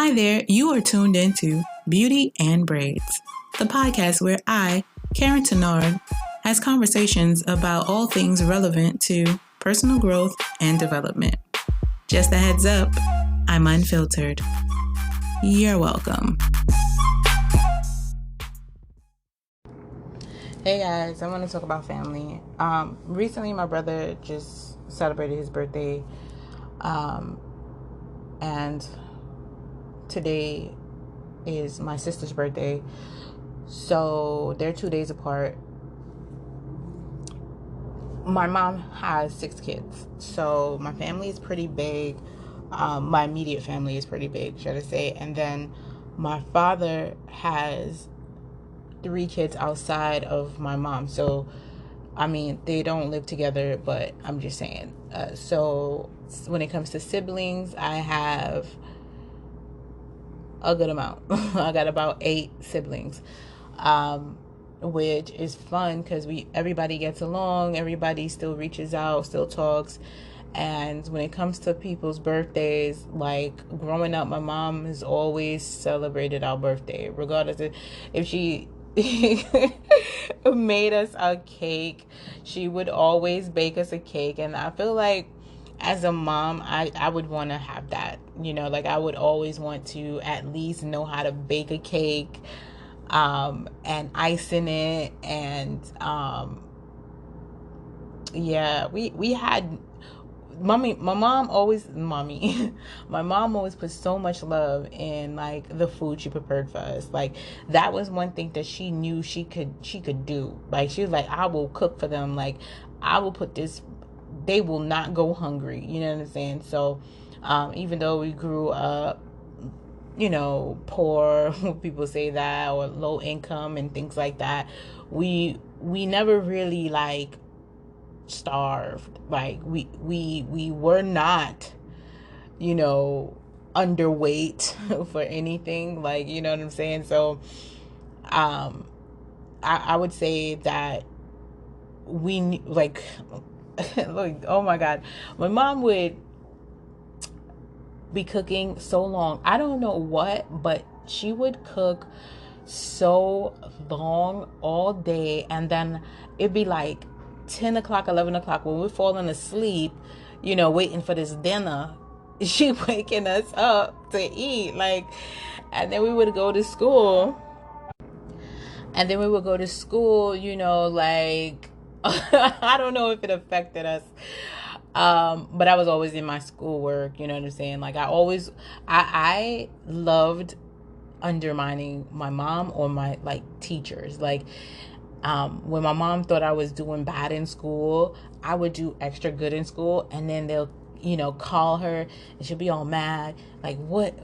Hi there, you are tuned into Beauty and Braids, the podcast where I, Karyne, has conversations about all things relevant to personal growth and development. Just a heads up, I'm unfiltered. You're welcome. Hey guys, I want to talk about family. Recently my brother just celebrated his birthday, and today is my sister's birthday, so they're 2 days apart. My mom has 6 kids, so my family is pretty big. My immediate family is pretty big, should I say. And then my father has 3 kids outside of my mom, so I mean they don't live together, but I'm just saying. So when it comes to siblings, I have a good amount. I got about 8 siblings, which is fun because everybody gets along, everybody still reaches out, still talks. And when it comes to people's birthdays, like growing up, my mom has always celebrated our birthday, regardless of if she made us a cake. She would always bake us a cake, and I feel like as a mom, I would want to have that, like I would always want to at least know how to bake a cake, and icing it. And we had my mom always put so much love in like the food she prepared for us. Like that was one thing that she knew she could do. Like she was like, I will cook for them, like I will put this, they will not go hungry, you know what I'm saying? So even though we grew up, poor, people say that, or low income and things like that, we never really like starved. Like we were not, underweight for anything, like, you know what I'm saying? So I would say that we like like, oh my god, my mom would be cooking so long. I don't know what, but she would cook so long all day, and then it'd be like 10 o'clock, 11 o'clock when we're falling asleep, waiting for this dinner. She waking us up to eat, like, and then we would go to school. Like, I don't know if it affected us. But I was always in my schoolwork, you know what I'm saying? Like I loved undermining my mom or my like teachers. Like, when my mom thought I was doing bad in school, I would do extra good in school, and then they'll, call her and she'll be all mad. Like, what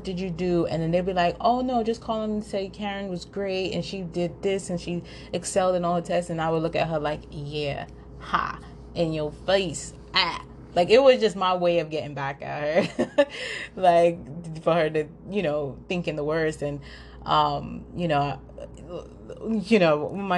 did you do? And then they'd be like, oh no, just call them and say Karyne was great and she did this and she excelled in all her tests. And I would look at her like, yeah, ha, in your face, ah. Like, it was just my way of getting back at her. Like, for her to, thinking the worst. And my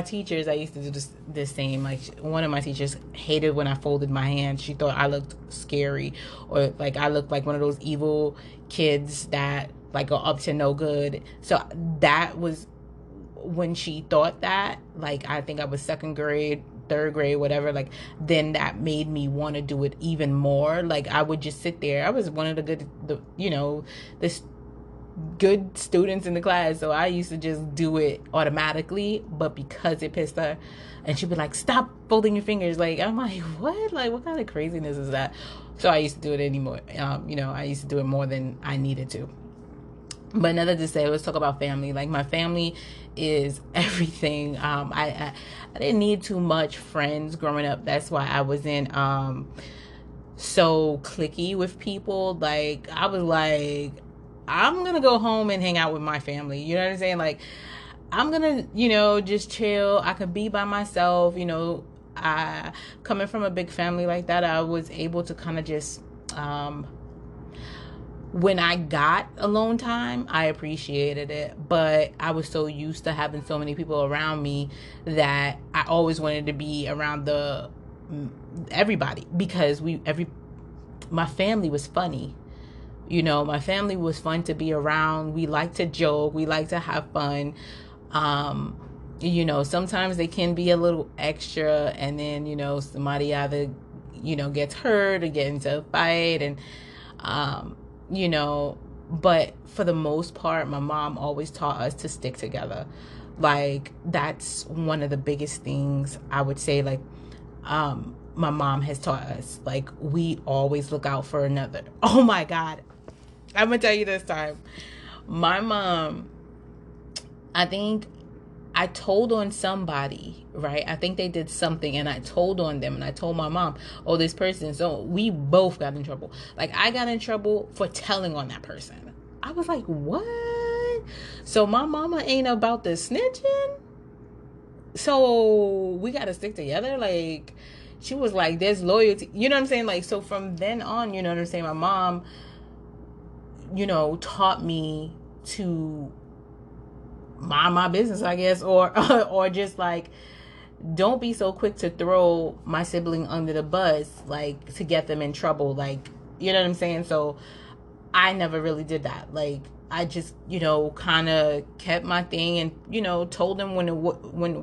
teachers, I used to do the same. Like, one of my teachers hated when I folded my hands. She thought I looked scary, or like I looked like one of those evil kids that like are up to no good. So that was when she thought that. Like, I think I was 2nd grade, 3rd grade, whatever. Like, then that made me want to do it even more. Like, I would just sit there. I was one of the good students in the class, so I used to just do it automatically. But because it pissed her, and she'd be like, stop folding your fingers. Like, I'm like, what? Like, what kind of craziness is that? So I used to do it anymore. I used to do it more than I needed to. But another to say, let's talk about family. Like, my family is everything. I didn't need too much friends growing up. That's why I wasn't so cliquey with people. Like, I was like, I'm gonna go home and hang out with my family. You know what I'm saying? Like, I'm gonna, just chill. I could be by myself. I, coming from a big family like that, I was able to kind of just, when I got alone time, I appreciated it. But I was so used to having so many people around me that I always wanted to be around everybody, because my family was funny. You know, my family was fun to be around. We like to joke. We like to have fun. Um, you know, sometimes they can be a little extra, and then, you know, somebody either, you know, gets hurt or get into a fight. And, um, you know, but for the most part, my mom always taught us to stick together. Like, that's one of the biggest things I would say. Like, my mom has taught us, like, we always look out for another. Oh my God. I'm gonna tell you this time. My mom, I think I told on somebody, right? I think they did something, and I told on them, and I told my mom, oh, this person. So we both got in trouble. Like, I got in trouble for telling on that person. I was like, what? So my mama ain't about the snitching? So we got to stick together? Like, she was like, there's loyalty. You know what I'm saying? Like, so from then on, you know what I'm saying? My mom, you know, taught me to mind my business, I guess, or or just like, don't be so quick to throw my sibling under the bus, like, to get them in trouble. Like, you know what I'm saying? So I never really did that. Like, I just, you know, kind of kept my thing, and, you know, told them when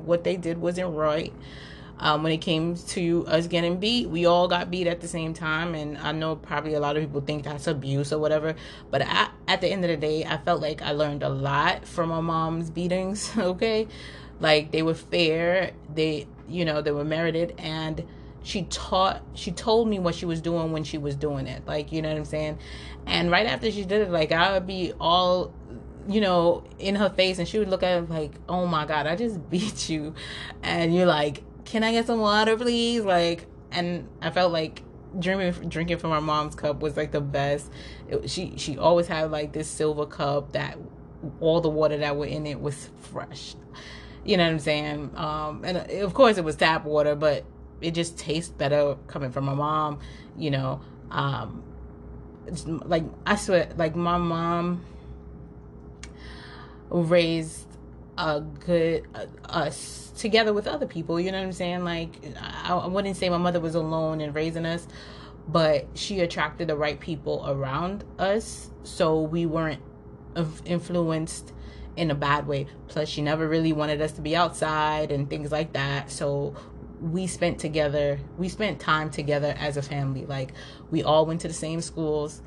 what they did wasn't right. When it came to us getting beat, we all got beat at the same time. And I know probably a lot of people think that's abuse or whatever. But at the end of the day, I felt like I learned a lot from my mom's beatings, okay? Like, they were fair. They, you know, they were merited. And she told me what she was doing when she was doing it. Like, you know what I'm saying? And right after she did it, like, I would be all, you know, in her face, and she would look at it like, oh my God, I just beat you. And you're like, can I get some water, please? Like, and I felt like drinking from our mom's cup was like the best. She always had like this silver cup that all the water that were in it was fresh. You know what I'm saying? And of course it was tap water, but it just tastes better coming from my mom. You know, like, I swear, like, my mom raised a good us together with other people. You know what I'm saying? Like, I wouldn't say my mother was alone in raising us, but she attracted the right people around us, so we weren't influenced in a bad way. Plus, she never really wanted us to be outside and things like that. So we spent time together as a family. Like, we all went to the same schools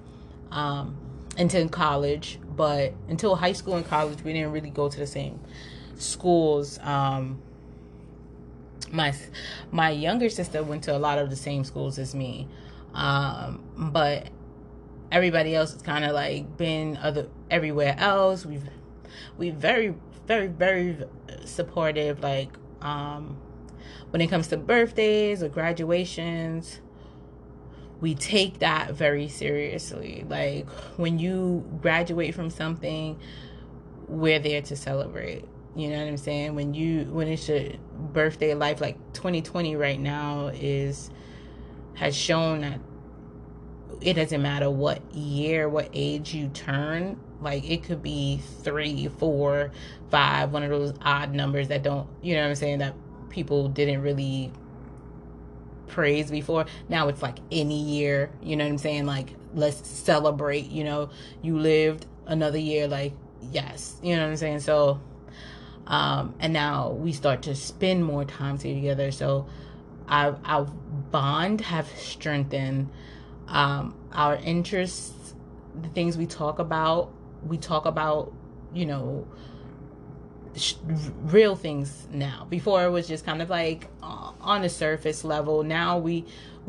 until college, but until high school and college, we didn't really go to the same schools. My younger sister went to a lot of the same schools as me, but everybody else has kind of like been everywhere else. We very, very, very supportive. Like, when it comes to birthdays or graduations, we take that very seriously. Like, when you graduate from something, we're there to celebrate. You know what I'm saying? When it's your birthday life, like 2020 right now has shown that it doesn't matter what year, what age you turn. Like, it could be 3, 4, 5, one of those odd numbers that don't, you know what I'm saying, that people didn't really praise before. Now it's like any year, you know what I'm saying? Like, let's celebrate, you know, you lived another year, like, yes, you know what I'm saying? So, and now we start to spend more time together. So our bond have strengthened. Our interests, the things we talk about, you know, real things now. Before it was just kind of like on the surface level. Now we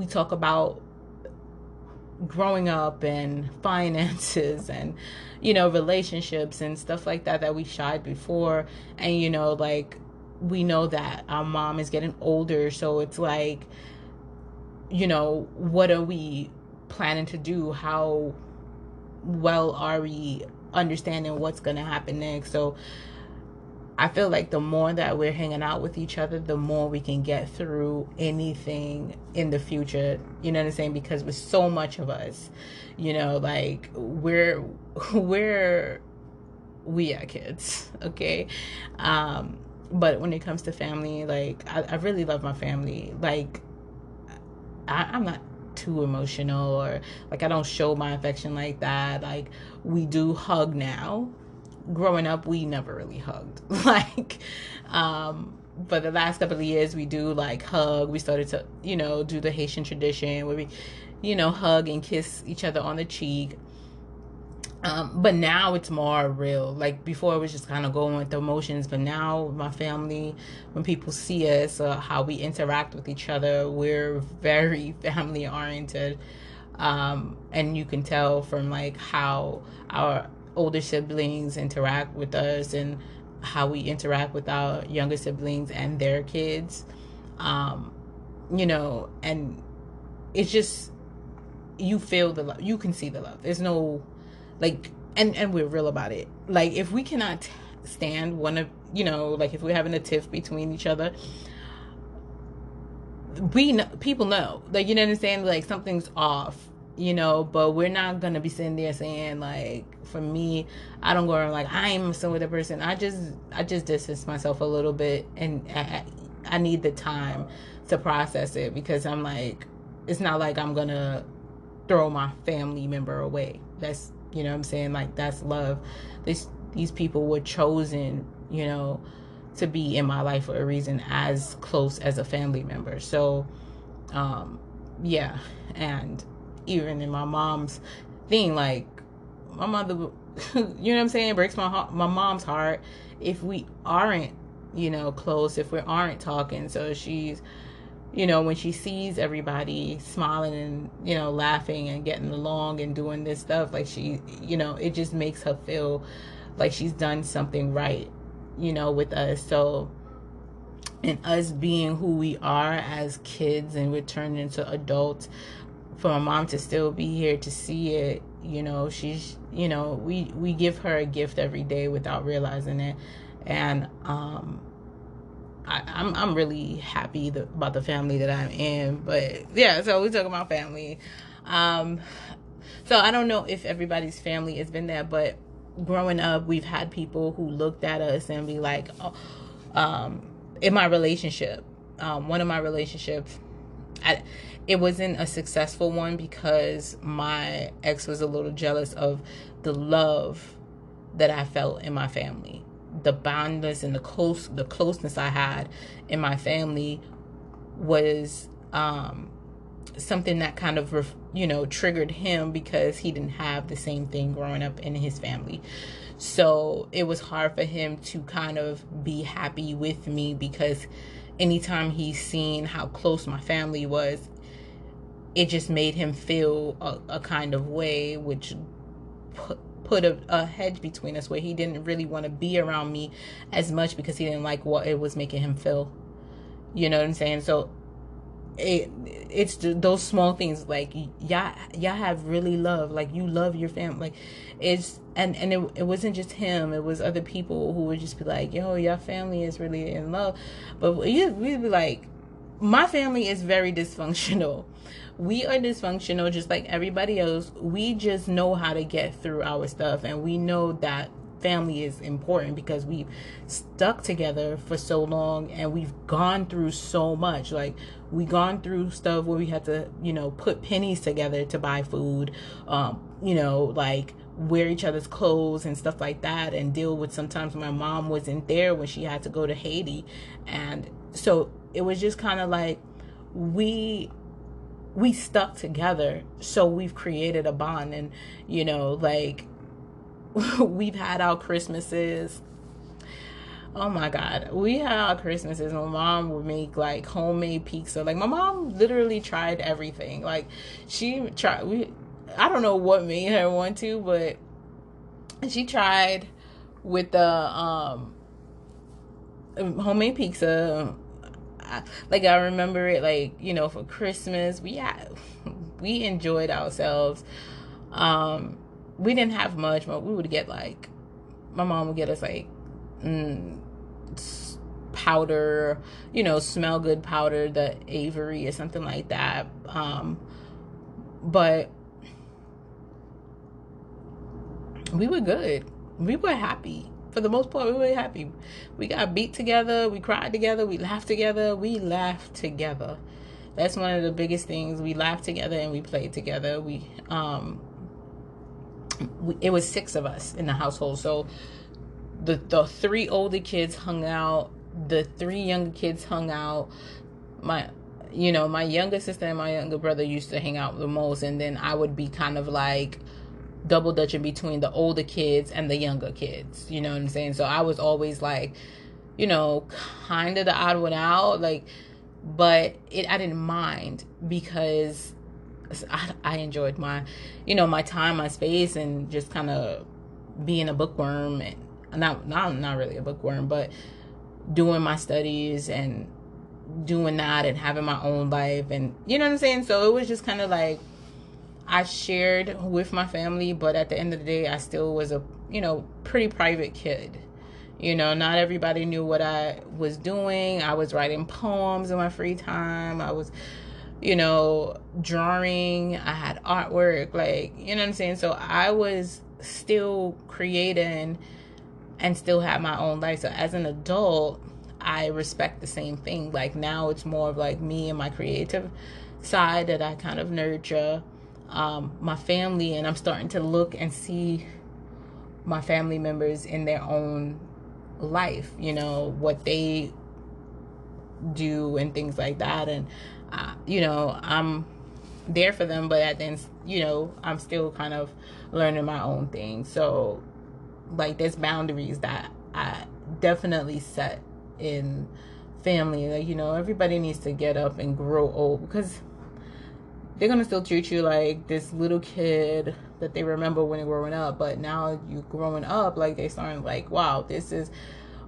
talk about growing up and finances and, you know, relationships and stuff like that we shied before. And, you know, like, we know that our mom is getting older, so it's like, you know, what are we planning to do? How well are we understanding what's going to happen next? So I feel like the more that we're hanging out with each other, the more we can get through anything in the future. You know what I'm saying? Because with so much of us, you know, like, we are kids, okay? But when it comes to family, like, I really love my family. Like, I'm not too emotional, or like I don't show my affection like that. Like we do hug now. Growing up, we never really hugged. Like, but the last couple of years, we do like hug. We started to, do the Haitian tradition where we, hug and kiss each other on the cheek. But now it's more real. Like before, it was just kind of going with the emotions. But now, my family, when people see us, how we interact with each other, we're very family oriented. And you can tell from like how our older siblings interact with us and how we interact with our younger siblings and their kids. And it's just, you feel the love. You can see the love. There's no, like, and we're real about it. Like, if we cannot stand one of, like if we're having a tiff between each other, people know, like, you know what I'm saying? Like something's off, but we're not going to be sitting there saying like, for me, I don't go around like I'm messing with a person. I just distance myself a little bit, and I need the time to process it, because I'm like, it's not like I'm going to throw my family member away. That's, what I'm saying? Like, that's love. These people were chosen, to be in my life for a reason, as close as a family member. So, yeah. And even in my mom's thing, like, my mother, you know what I'm saying? It breaks my mom's heart if we aren't, close, if we aren't talking. So she's, when she sees everybody smiling and, laughing and getting along and doing this stuff, like she, it just makes her feel like she's done something right, with us. So, and us being who we are as kids and we're turning into adults, for my mom to still be here to see it, she's, we give her a gift every day without realizing it. And, I'm really happy about the family that I'm in. But yeah, so we talk about family. So I don't know if everybody's family has been there, but growing up, we've had people who looked at us and be like, in my relationship, one of my relationships, it wasn't a successful one because my ex was a little jealous of the love that I felt in my family. The bondness and the closeness I had in my family was something that kind of triggered him, because he didn't have the same thing growing up in his family. So it was hard for him to kind of be happy with me, because anytime he's seen how close my family was, it just made him feel a kind of way, which put a hedge between us, where he didn't really want to be around me as much, because he didn't like what it was making him feel. You know what I'm saying? So it's those small things, like y'all have really love, like you love your family, like it's and it wasn't just him, it was other people who would just be like, yo, your family is really in love. But we'd be like, my family is very dysfunctional. We are dysfunctional just like everybody else. We just know how to get through our stuff, and we know that family is important because we've stuck together for so long and we've gone through so much. Like, we gone through stuff where we had to, put pennies together to buy food, like wear each other's clothes and stuff like that, and deal with sometimes my mom wasn't there when she had to go to Haiti. And so it was just kind of like we stuck together, so we've created a bond. And like we've had our Christmases. Oh my God, we had our Christmases. My mom would make like homemade pizza. Like, my mom literally tried everything. Like, she tried. I don't know what made her want to, but she tried with the homemade pizza. I remember it, like, for Christmas, we enjoyed ourselves. We didn't have much, but we would get like, my mom would get us like powder, smell good powder, the Avery or something like that. But we were good. We were happy. For the most part, we were happy. We got beat together. We cried together. We laughed together. That's one of the biggest things. We laughed together and we played together. It was 6 of us in the household. So the 3 older kids hung out, the 3 younger kids hung out. My younger sister and my younger brother used to hang out the most, and then I would be kind of like double dutching between the older kids and the younger kids. You know what I'm saying? So I was always like, kind of the odd one out, like, but I didn't mind because I enjoyed my, my time, my space, and just kind of being a bookworm, and not really a bookworm, but doing my studies and doing that and having my own life, and you know what I'm saying? So it was just kind of like I shared with my family, but at the end of the day, I still was a, pretty private kid. Not everybody knew what I was doing. I was writing poems in my free time. I was, drawing. I had artwork, like, you know what I'm saying? So I was still creating and still have my own life. So as an adult, I respect the same thing. Like now it's more of like me and my creative side that I kind of nurture. My family, and I'm starting to look and see my family members in their own life, what they do and things like that. And, I'm there for them, but at the end, I'm still kind of learning my own thing. So like there's boundaries that I definitely set in family. Like, everybody needs to get up and grow old, because they're going to still treat you like this little kid that they remember when they're growing up. But now you growing up, like they starting like, wow, this is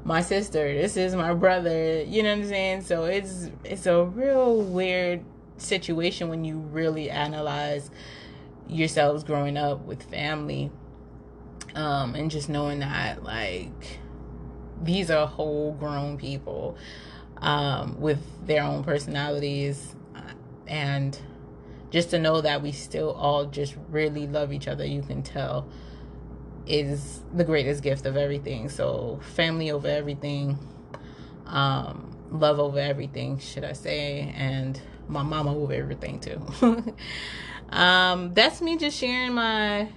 my sister, this is my brother, you know what I'm saying? So it's a real weird situation when you really analyze yourselves growing up with family, and just knowing that like these are whole grown people, with their own personalities, and just to know that we still all just really love each other, you can tell, is the greatest gift of everything. So family over everything, love over everything, should I say, and my mama over everything too. That's me just sharing my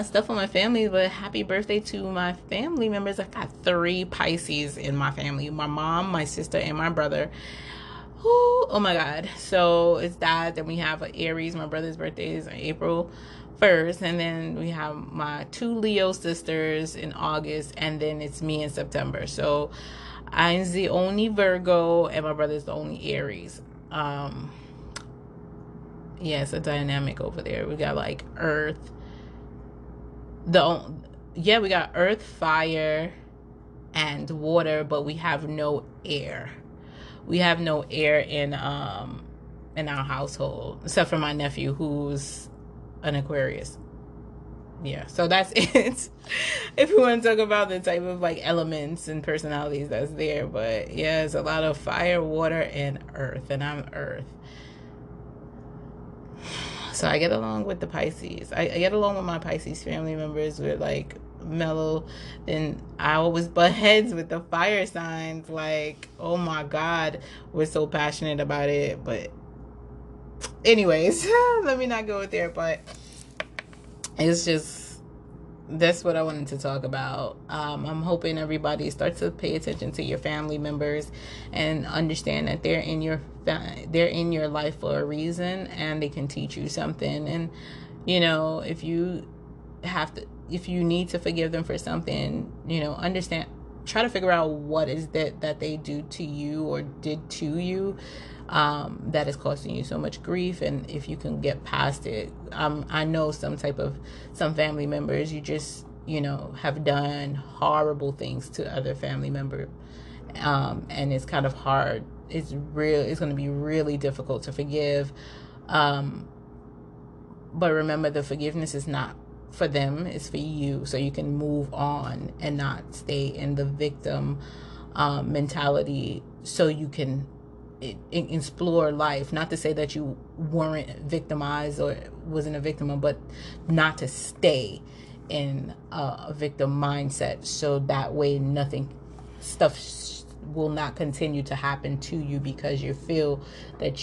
stuff on my family. But happy birthday to my family members. I got 3 Pisces in my family: my mom, my sister, and my brother. Oh my God. So it's that. Then we have an Aries. My brother's birthday is April 1st. And then we have my 2 Leo sisters in August. And then it's me in September. So I'm the only Virgo and my brother's the only Aries. Yeah, it's a dynamic over there. We got like Earth. We got Earth, fire, and water, but we have no air. We have no air in our household, except for my nephew, who's an Aquarius. Yeah, so that's it. If we want to talk about the type of like elements and personalities that's there. But yeah, it's a lot of fire, water, and earth, and I'm earth. So I get along with the Pisces. I get along with my Pisces family members. We're like mellow. Then I always butt heads with the fire signs. Like, oh my God, we're so passionate about it. But anyways, let me not go there. But it's just, that's what I wanted to talk about. I'm hoping everybody starts to pay attention to your family members and understand that they're in your life for a reason, and they can teach you something. And if you need to forgive them for something, understand, try to figure out what is that they do to you or did to you, that is causing you so much grief. And if you can get past it, I know some family members, you just have done horrible things to other family members, and it's kind of hard. It's going to be really difficult to forgive, but remember, the forgiveness is not for them, it's for you, so you can move on and not stay in the victim mentality, so you can explore life. Not to say that you weren't victimized or wasn't a victim, but not to stay in a victim mindset, so that way stuff will not continue to happen to you because you feel that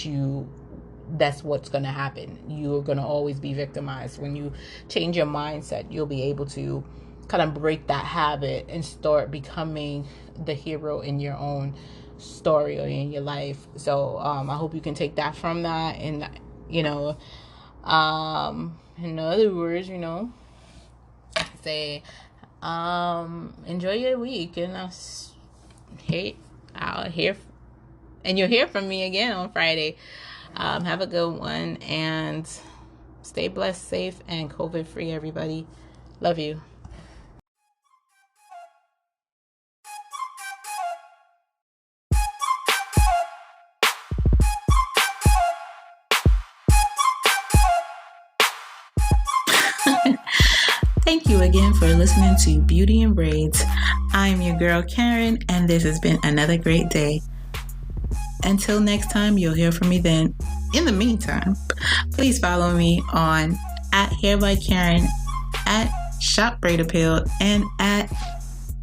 that's what's going to happen. You're going to always be victimized. When you change your mindset, you'll be able to kind of break that habit and start becoming the hero in your own story or in your life. So I hope you can take that from that. And in other words, say enjoy your week, and I'll hear and you'll hear from me again on Friday. Have a good one, and stay blessed, safe, and COVID free, everybody. Love you. Thank you again for listening to Beauty and Braids. I'm your girl Karyne, and this has been another great day. Until next time, you'll hear from me then. In the meantime, please follow me on @HairByKaryne, @ShopBraidAppeal, and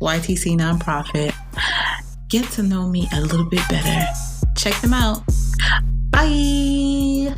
@YTC Nonprofit. Get to know me a little bit better. Check them out. Bye.